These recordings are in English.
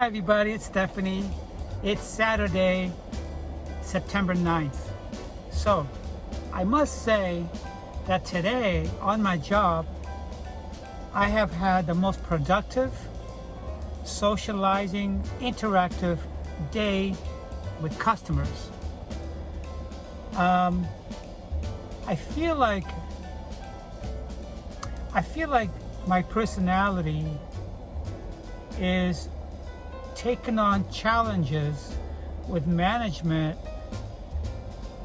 Hi everybody, it's Stephanie. It's Saturday, September 9th. So, I must say that today on my job, I have had the most productive, socializing, interactive day with customers. I feel like my personality is taking on challenges with management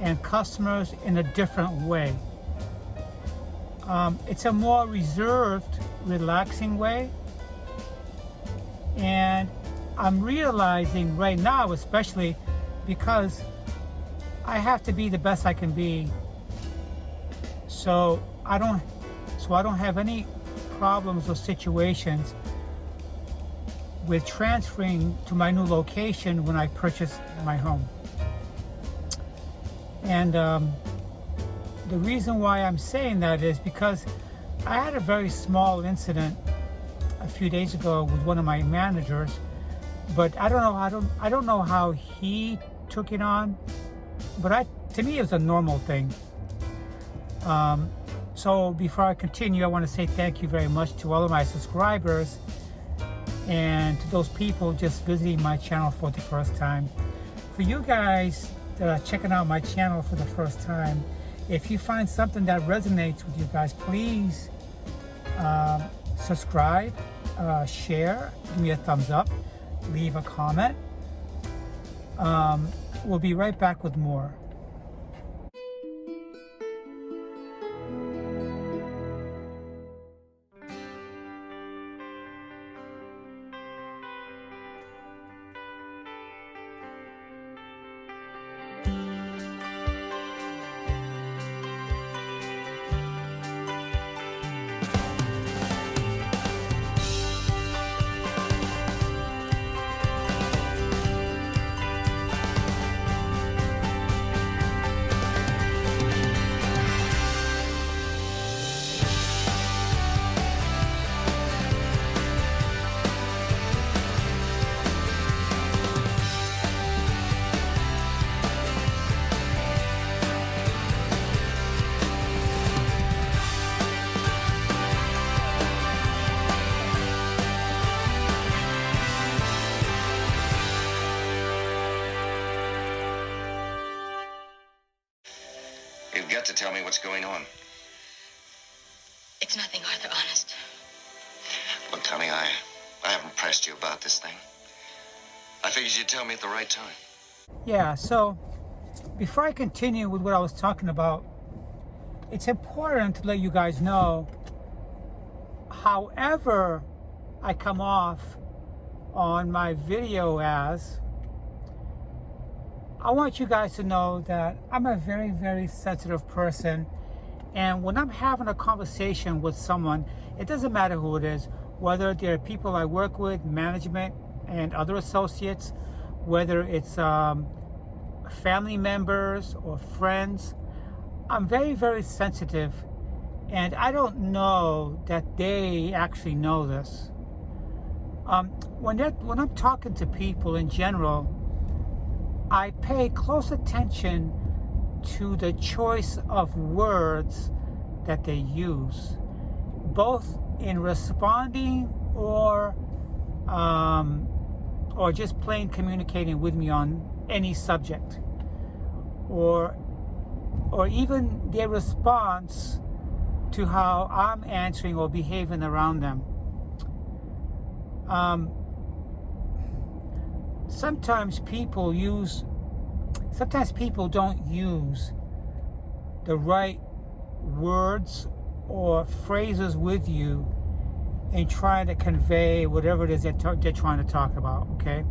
and customers in a different way. It's a more reserved, relaxing way. And I'm realizing right now, especially because I have to be the best I can be. So I don't have any problems or situations with transferring to my new location when I purchase my home. And the reason why I'm saying that is because I had a very small incident a few days ago with one of my managers, but I don't know how he took it on, but to me it was a normal thing. So before I continue, I want to say thank you very much to all of my subscribers and to those people just visiting my channel for the first time. For you guys that are checking out my channel for the first time, if you find something that resonates with you guys, please subscribe, share, give me a thumbs up, leave a comment. We'll be right back with more. You've got to tell me what's going on. It's nothing, Arthur, honest. Look, Tommy, I haven't pressed you about this thing. I figured you'd tell me at the right time. Yeah, so before I continue with what I was talking about, it's important to let you guys know, however I come off on my video as, I want you guys to know that I'm a very, very sensitive person. And when I'm having a conversation with someone, it doesn't matter who it is, whether they're people I work with, management and other associates, whether it's family members or friends, I'm very, very sensitive. And I don't know that they actually know this. When I'm talking to people in general, I pay close attention to the choice of words that they use, both in responding or just plain communicating with me on any subject, or even their response to how I'm answering or behaving around them. Sometimes people don't use the right words or phrases with you in trying to convey whatever it is they're trying to talk about, okay?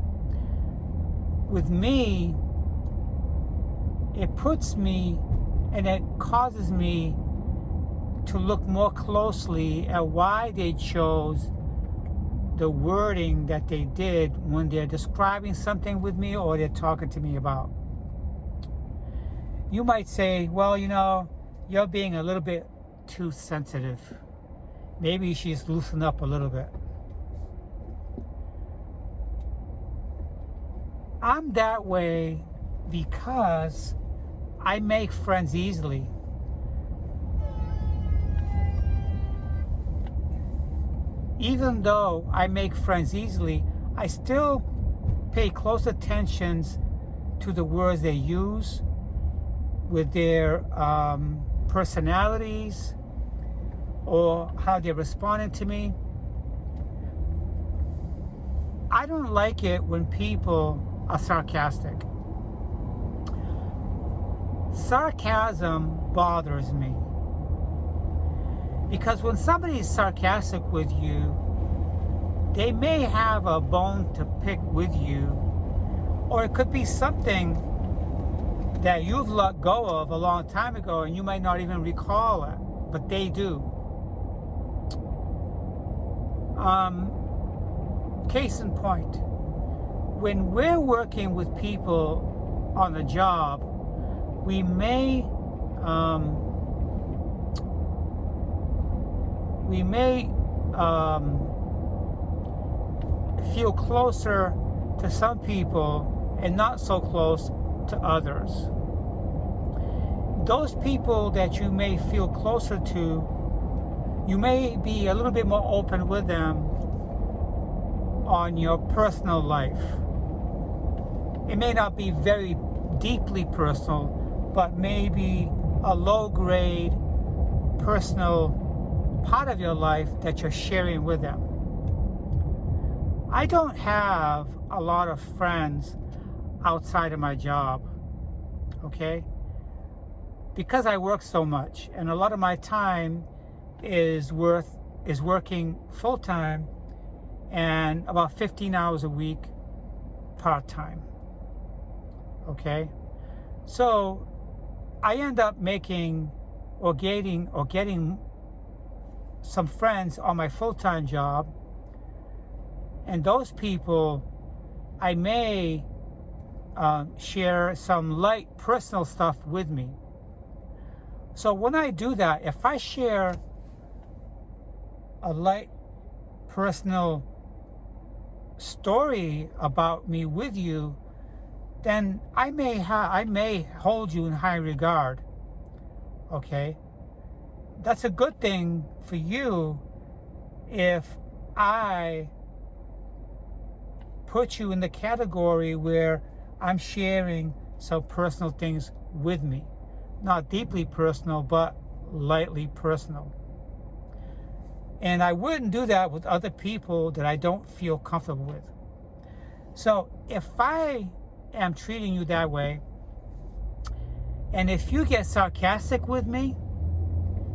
With me, it puts me and it causes me to look more closely at why they chose the wording that they did when they're describing something with me or they're talking to me about. You might say, well, you're being a little bit too sensitive. Maybe she's loosened up a little bit. I'm that way because I make friends easily. Even though I make friends easily, I still pay close attention to the words they use, with their personalities, or how they're responding to me. I don't like it when people are sarcastic. Sarcasm bothers me. Because when somebody is sarcastic with you, they may have a bone to pick with you, or it could be something that you've let go of a long time ago and you might not even recall it, but they do. Case in point, when we're working with people on a job, we may feel closer to some people and not so close to others. Those people that you may feel closer to, you may be a little bit more open with them on your personal life. It may not be very deeply personal, but maybe a low-grade personal part of your life that you're sharing with them. I don't have a lot of friends outside of my job, okay? Because I work so much, and a lot of my time is working full-time and about 15 hours a week part-time, okay? So I end up making or getting some friends on my full-time job, and those people I may share some light personal stuff with me. So when I do that, if I share a light personal story about me with you, then I may hold you in high regard. Okay? That's a good thing for you if I put you in the category where I'm sharing some personal things with me. Not deeply personal, but lightly personal. And I wouldn't do that with other people that I don't feel comfortable with. So if I am treating you that way, and if you get sarcastic with me,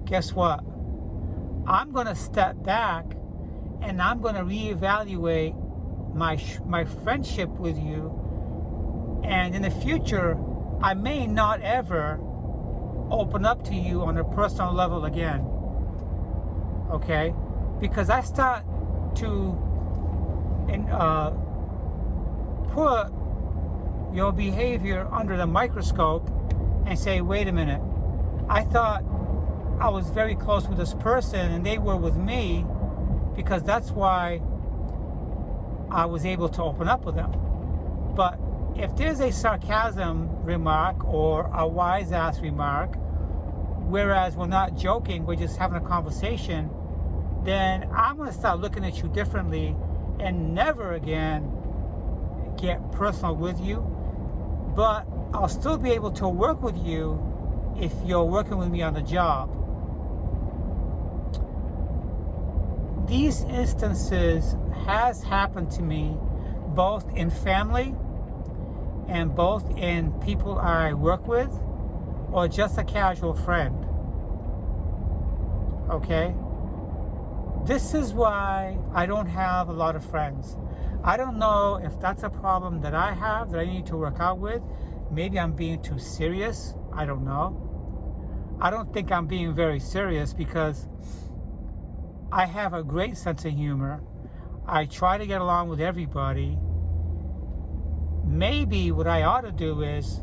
guess what? I'm going to step back and I'm going to reevaluate my friendship with you. And in the future, I may not ever open up to you on a personal level again. Okay? Because I start to put your behavior under the microscope and say, wait a minute, I thought I was very close with this person and they were with me because that's why I was able to open up with them. But if there's a sarcasm remark or a wise ass remark, whereas we're not joking, we're just having a conversation, then I'm going to start looking at you differently and never again get personal with you. But I'll still be able to work with you if you're working with me on the job. These instances has happened to me both in family and both in people I work with or just a casual friend. Okay? This is why I don't have a lot of friends. I don't know if that's a problem that I have that I need to work out with. Maybe I'm being too serious. I don't know. I don't think I'm being very serious because I have a great sense of humor. I try to get along with everybody. Maybe what I ought to do is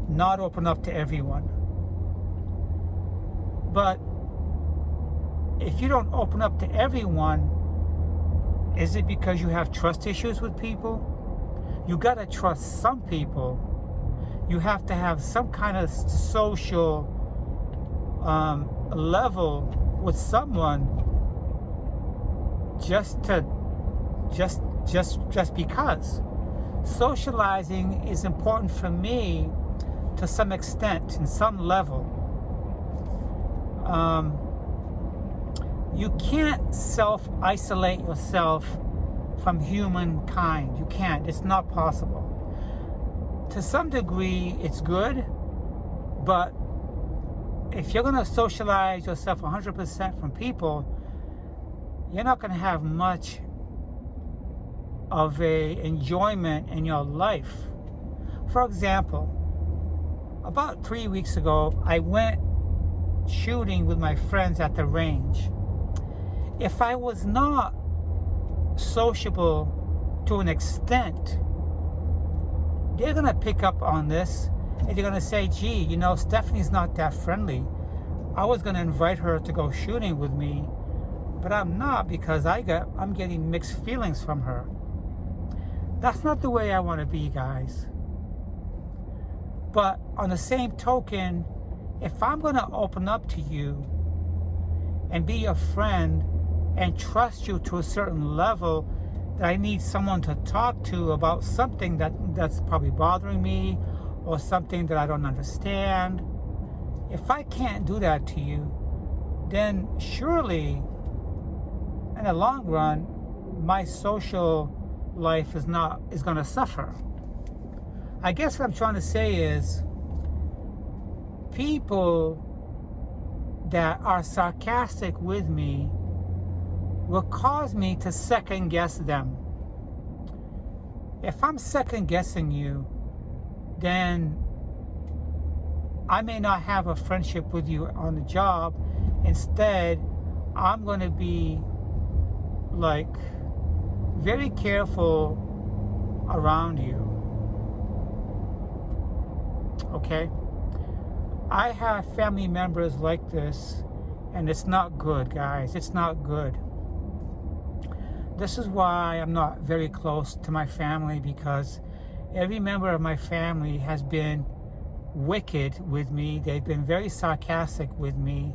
not open up to everyone. But if you don't open up to everyone, is it because you have trust issues with people? You got to trust some people. You have to have some kind of social level with someone just because. Socializing is important for me to some extent, in some level. You can't self-isolate yourself from humankind. You can't. It's not possible. To some degree, it's good, but if you're going to socialize yourself 100% from people, you're not going to have much of a enjoyment in your life. For example, about 3 weeks ago, I went shooting with my friends at the range. If I was not sociable to an extent, they're going to pick up on this, and they're going to say, gee, you know, Stephanie's not that friendly. I was going to invite her to go shooting with me, but I'm not, because I'm getting mixed feelings from her. That's not the way I want to be, guys. But on the same token, if I'm going to open up to you and be your friend and trust you to a certain level, that I need someone to talk to about something that's probably bothering me, or something that I don't understand. If I can't do that to you, then surely in the long run, my social life is going to suffer. I guess what I'm trying to say is, people that are sarcastic with me will cause me to second guess them. If I'm second guessing you, then I may not have a friendship with you on the job. Instead, I'm going to be like very careful around you. Okay? I have family members like this, and it's not good, guys. It's not good. This is why I'm not very close to my family, because every member of my family has been wicked with me. They've been very sarcastic with me.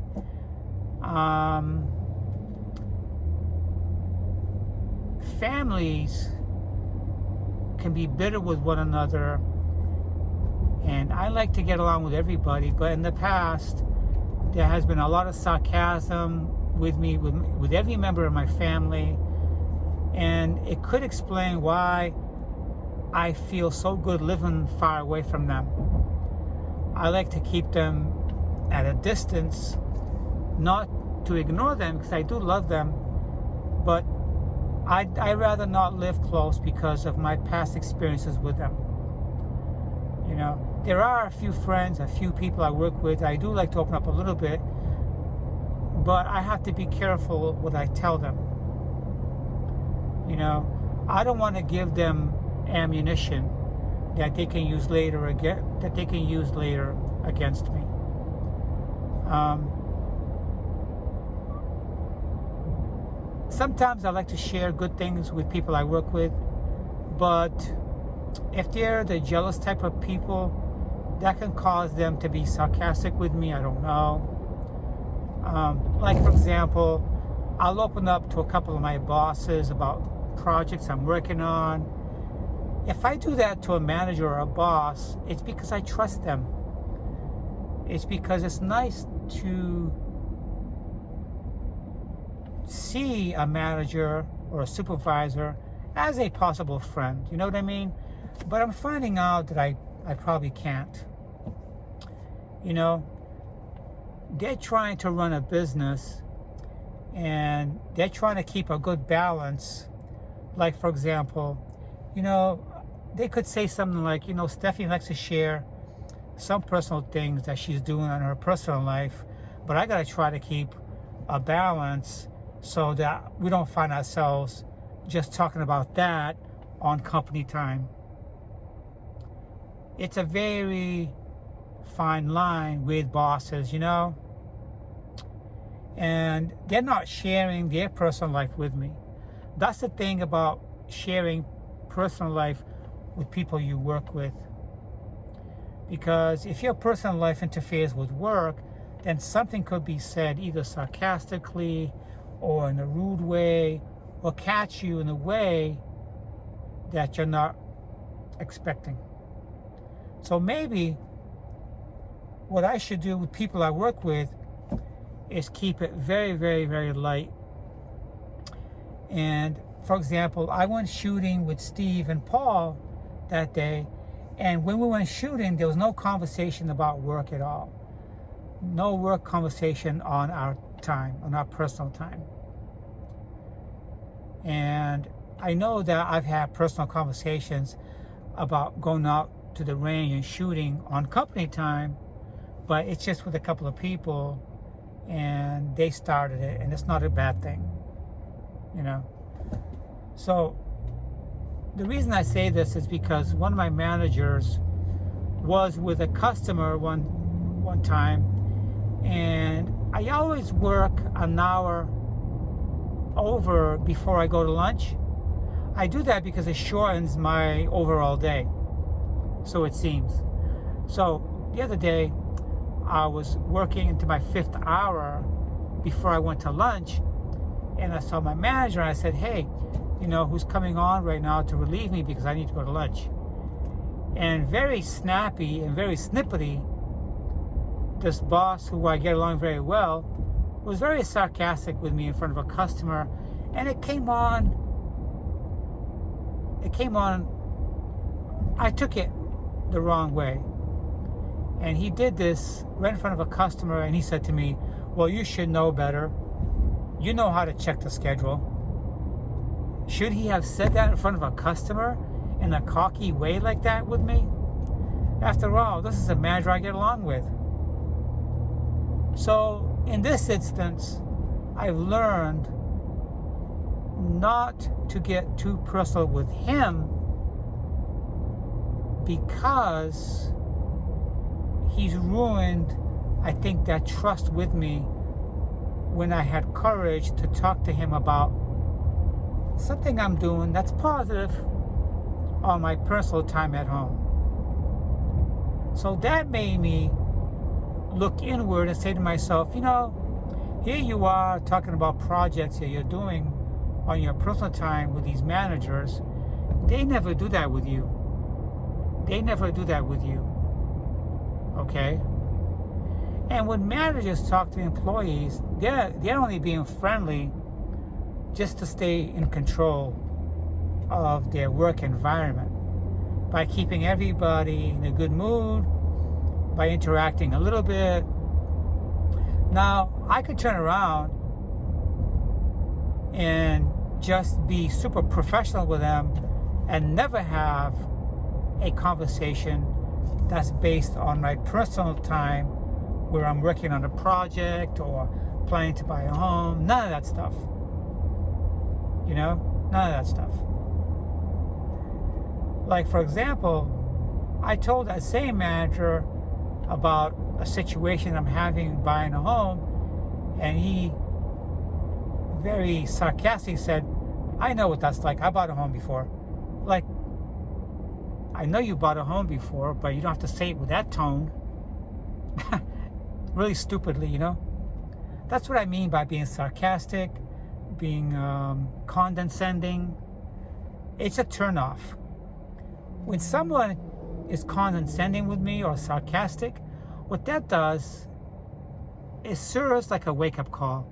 Families can be bitter with one another, and I like to get along with everybody, but in the past there has been a lot of sarcasm with me, with every member of my family, and it could explain why I feel so good living far away from them. I like to keep them at a distance, not to ignore them, because I do love them, but I'd rather not live close because of my past experiences with them. You know, there are a few friends, a few people I work with. I do like to open up a little bit, but I have to be careful what I tell them. You know, I don't want to give them ammunition that they can use later against me. Sometimes I like to share good things with people I work with, but if they're the jealous type of people, that can cause them to be sarcastic with me. I don't know. Like, for example, I'll open up to a couple of my bosses about projects I'm working on. If I do that to a manager or a boss, it's because I trust them. It's because it's nice to see a manager or a supervisor as a possible friend. You know what I mean? But I'm finding out that I probably can't. You know, they're trying to run a business, and they're trying to keep a good balance. Like, for example, you know, they could say something like, you know, Stephanie likes to share some personal things that she's doing in her personal life, but I got to try to keep a balance so that we don't find ourselves just talking about that on company time. It's a very fine line with bosses, you know, and they're not sharing their personal life with me. That's the thing about sharing personal life with people you work with. Because if your personal life interferes with work, then something could be said either sarcastically or in a rude way, or catch you in a way that you're not expecting. So maybe what I should do with people I work with is keep it very, very, very light. And for example, I went shooting with Steve and Paul that day, and when we went shooting, there was no conversation about work at all. No work conversation on our time, on our personal time. And I know that I've had personal conversations about going out to the range and shooting on company time, but it's just with a couple of people, and they started it, and it's not a bad thing, you know. So the reason I say this is because one of my managers was with a customer one time, and I always work an hour over before I go to lunch. I do that because it shortens my overall day, so it seems. So the other day, I was working into my 5th hour before I went to lunch, and I saw my manager, and I said, hey, you know, who's coming on right now to relieve me because I need to go to lunch? And very snappy and very snippety, this boss, who I get along very well, was very sarcastic with me in front of a customer, and it came on, I took it the wrong way. And he did this right in front of a customer, and he said to me, well, you should know better. You know how to check the schedule. Should he have said that in front of a customer in a cocky way like that with me? After all, this is a manager I get along with. So in this instance, I've learned not to get too personal with him, because he's ruined, I think, that trust with me when I had courage to talk to him about something I'm doing that's positive on my personal time at home. So that made me look inward and say to myself, you know, here you are talking about projects that you're doing on your personal time with these managers. They never do that with you. They never do that with you. Okay? And when managers talk to employees, they're only being friendly just to stay in control of their work environment, by keeping everybody in a good mood, by interacting a little bit. Now, I could turn around and just be super professional with them and never have a conversation that's based on my personal time, where I'm working on a project or planning to buy a home. None of that stuff. You know, none of that stuff. Like, for example, I told that same manager about a situation I'm having buying a home, and he very sarcastically said, I know what that's like. I bought a home before. Like, I know you bought a home before, but you don't have to say it with that tone. Really stupidly, you know? That's what I mean by being sarcastic, being condescending. It's a turnoff. When someone is condescending with me or sarcastic, what that does is serves like a wake-up call.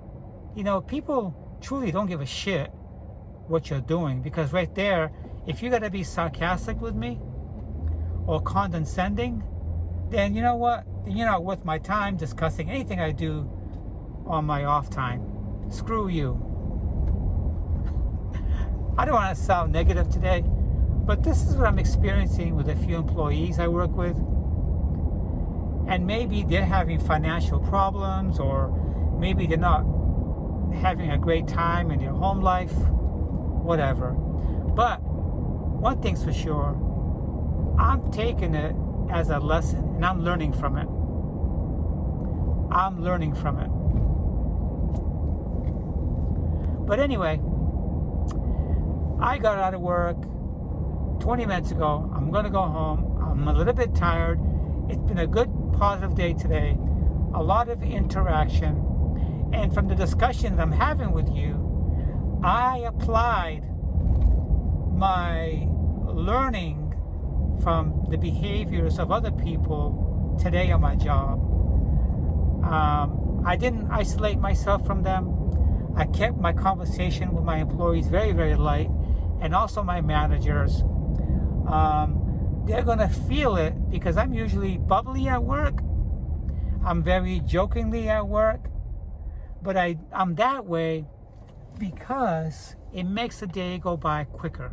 You know, people truly don't give a shit what you're doing, because right there, if you gotta be sarcastic with me or condescending, then you know what? Then you're not worth my time discussing anything I do on my off time. Screw you. I don't want to sound negative today, but this is what I'm experiencing with a few employees I work with. And maybe they're having financial problems, or maybe they're not having a great time in their home life, whatever. But one thing's for sure, I'm taking it as a lesson, and I'm learning from it. I'm learning from it. But anyway, I got out of work 20 minutes ago. I'm going to go home. I'm a little bit tired. It's been a good, positive day today. A lot of interaction. And from the discussions I'm having with you, I applied my learning from the behaviors of other people today on my job. I didn't isolate myself from them. I kept my conversation with my employees very, very light, and also my managers. They're going to feel it because I'm usually bubbly at work. I'm very jokingly at work. But I'm that way because it makes the day go by quicker.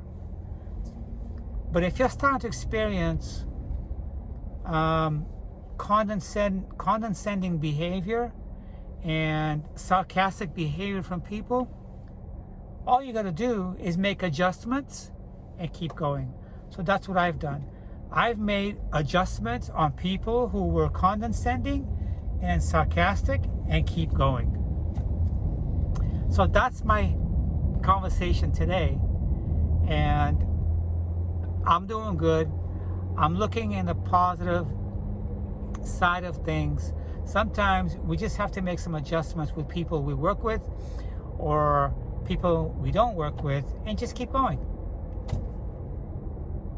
But if you're starting to experience condescending behavior and sarcastic behavior from people, all you got to do is make adjustments and keep going. So that's what I've done. I've made adjustments on people who were condescending and sarcastic and keep going. So that's my conversation today, and I'm doing good. I'm looking in the positive side of things. Sometimes we just have to make some adjustments with people we work with or people we don't work with and just keep going.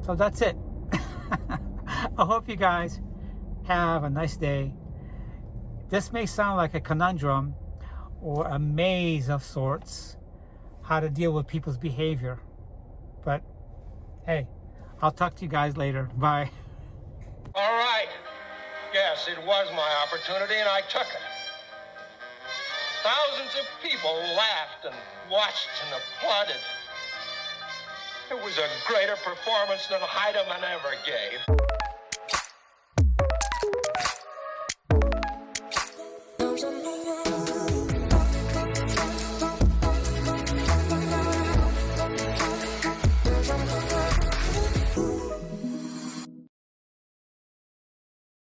So that's it. I hope you guys have a nice day. This may sound like a conundrum or a maze of sorts, how to deal with people's behavior. But hey, I'll talk to you guys later. Bye. All right. Yes, it was my opportunity, and I took it. Thousands of people laughed and watched and applauded. It was a greater performance than Heidemann ever gave.